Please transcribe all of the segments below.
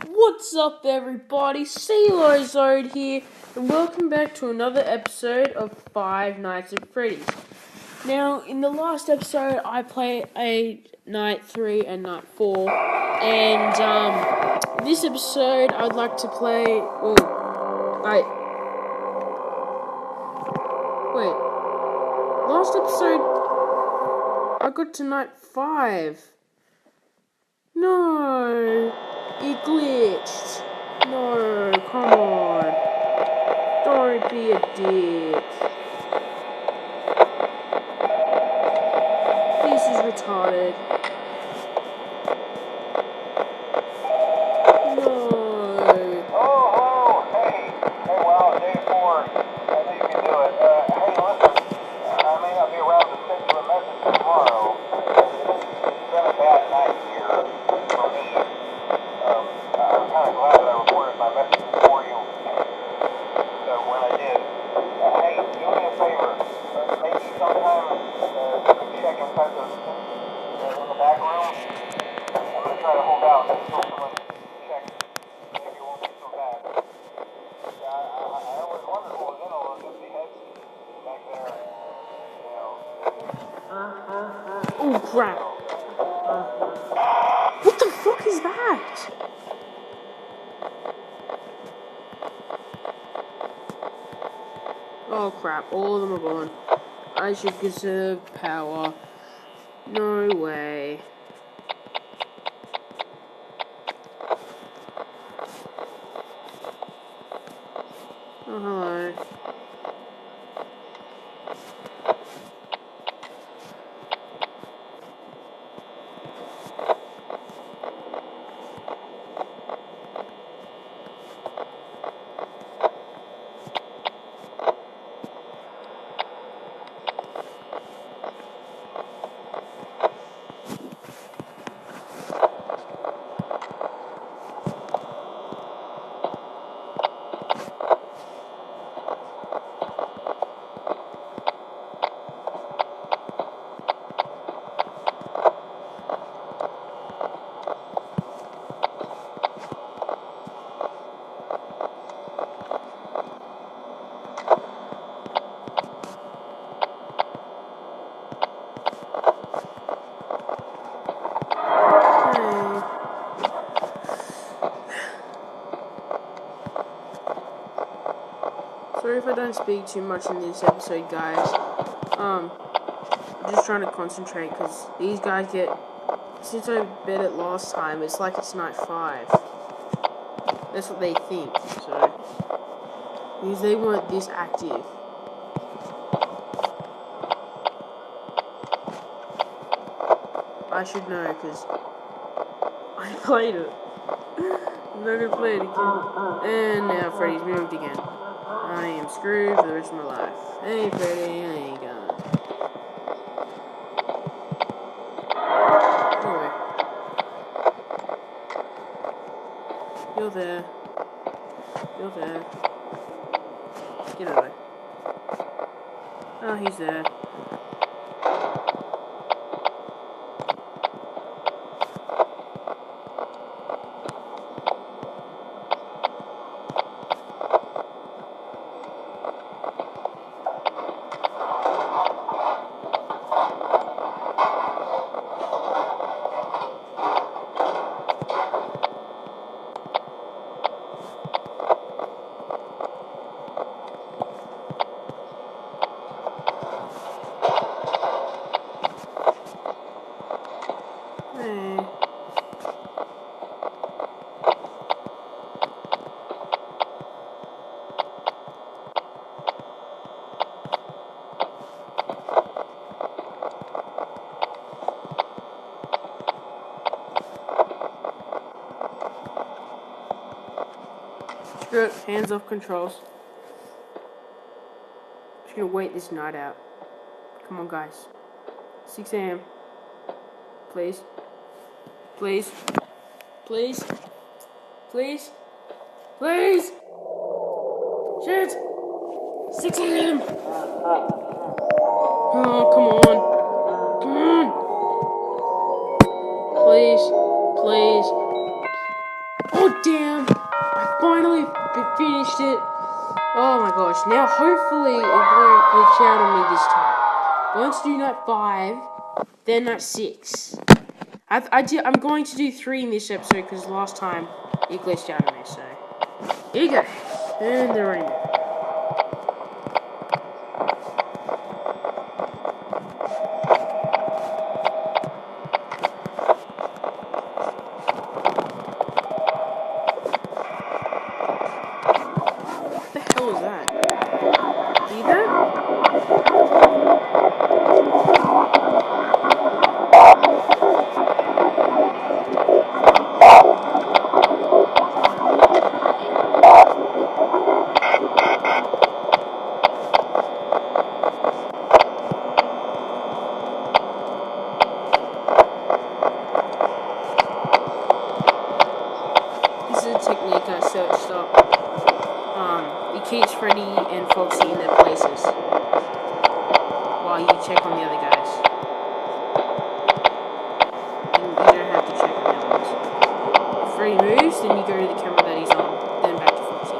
What's up, everybody? CeeLo Zode here, and welcome back to another episode of Five Nights at Freddy's. Now, in the last episode, I played Night 3 and Night 4, and this episode, I'd like to play. Last episode, I got to Night 5. No, it glitched. No, come on. Don't be a dick. This is retarded. No. Oh, hey, wow, day 4. I think you can do it. Hey, listen, I may not be around to send you a message tomorrow. It's been a bad night here for me. I'm kind of glad that I recorded my message for you. So when I did, hey, do me a favor. Maybe sometime check inside those in the back room. I'm going to try to hold out until someone checks. Maybe it won't be so bad. I always wondered what was in all those empty heads back there. You know. Oh, crap. What the fuck is that? Oh, crap. All of them are gone. I should conserve power. No way. Oh, hello. Sorry if I don't speak too much in this episode, guys. I'm just trying to concentrate because these guys get. Since I bet it last time, it's like it's Night 5. That's what they think, so. Because they weren't this active. I should know because I played it. I'm not gonna play it again. And now Freddy's moved again. I am screwed for the rest of my life. Hey Freddy, how you going? Anyway. You're there. You're there. Get away. Oh, he's there. Hey. Screw it, hands off controls. Just gonna wait this night out. Come on, guys. 6 a.m. Please. Please. Please. Please. Please. Shit. 6 a.m. Oh, come on. Come on. Please. Please. Oh, damn. Finished it. Oh my gosh. Now hopefully it won't glitch out on me this time. Going to do night 5, then night 6. I'm going to do 3 in this episode because last time it glitched out on me. So here you go. And there I am. What the hell is that? See that? This is a technique I searched up. It keeps Freddy and Foxy in their places while you check on the other guys. And you don't have to check on the other ones. If Freddy moves, then you go to the camera that he's on, then back to Foxy.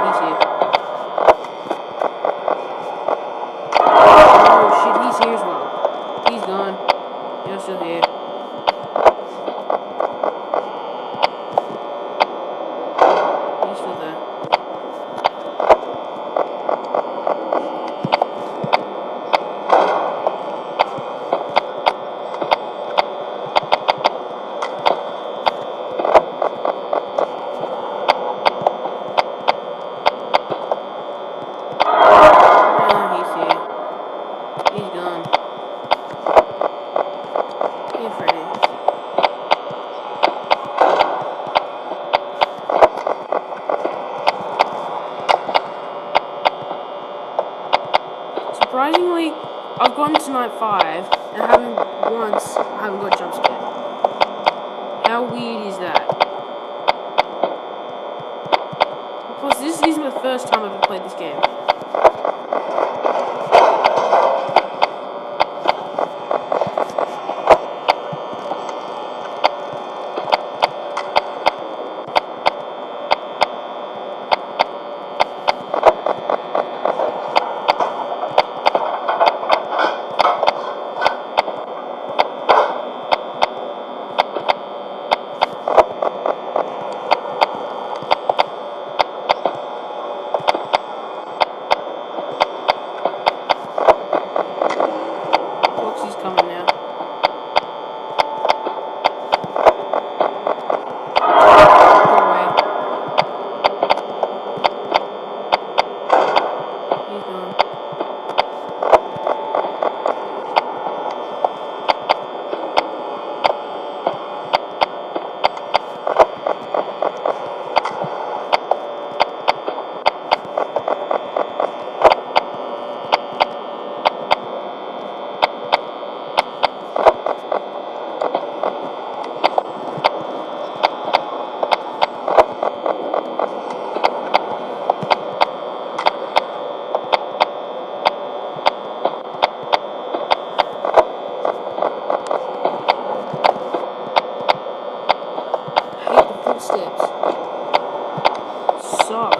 He's here. Oh shit, he's here as well. He's gone. You're still here. He's still there. He's here. He's gone. Hey, Freddy. Surprisingly, I've gone to night 5 and I haven't got jump scared. How weird is that? Plus, this is my first time I've ever played this game. Foxy's coming now. Go away. He's gone. Hate the footsteps. Suck.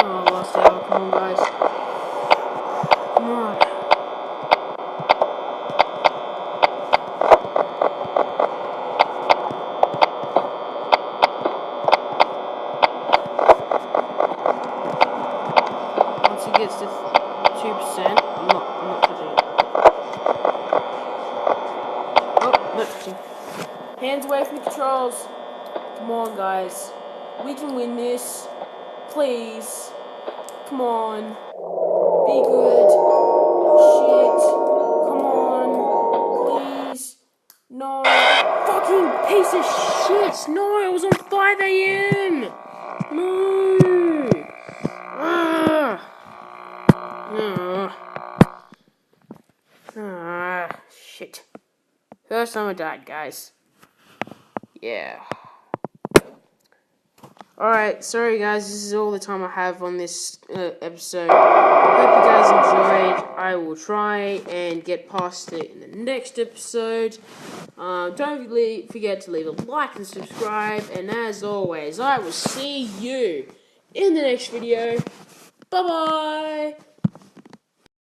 Oh, last hour. Come on, guys. Come on. Once it gets to 2%, I'm not touching it. Oh, not touching. Hands away from the controls. Come on, guys. We can win this. Please. Come on. Be good. Shit. Come on. Please. No. Fucking piece of shit. No, I was on 5 a.m. No. Shit. First time I died, guys. Yeah. Alright, sorry guys, this is all the time I have on this episode. I hope you guys enjoyed. I will try and get past it in the next episode. Don't forget to leave a like and subscribe. And as always, I will see you in the next video. Bye-bye!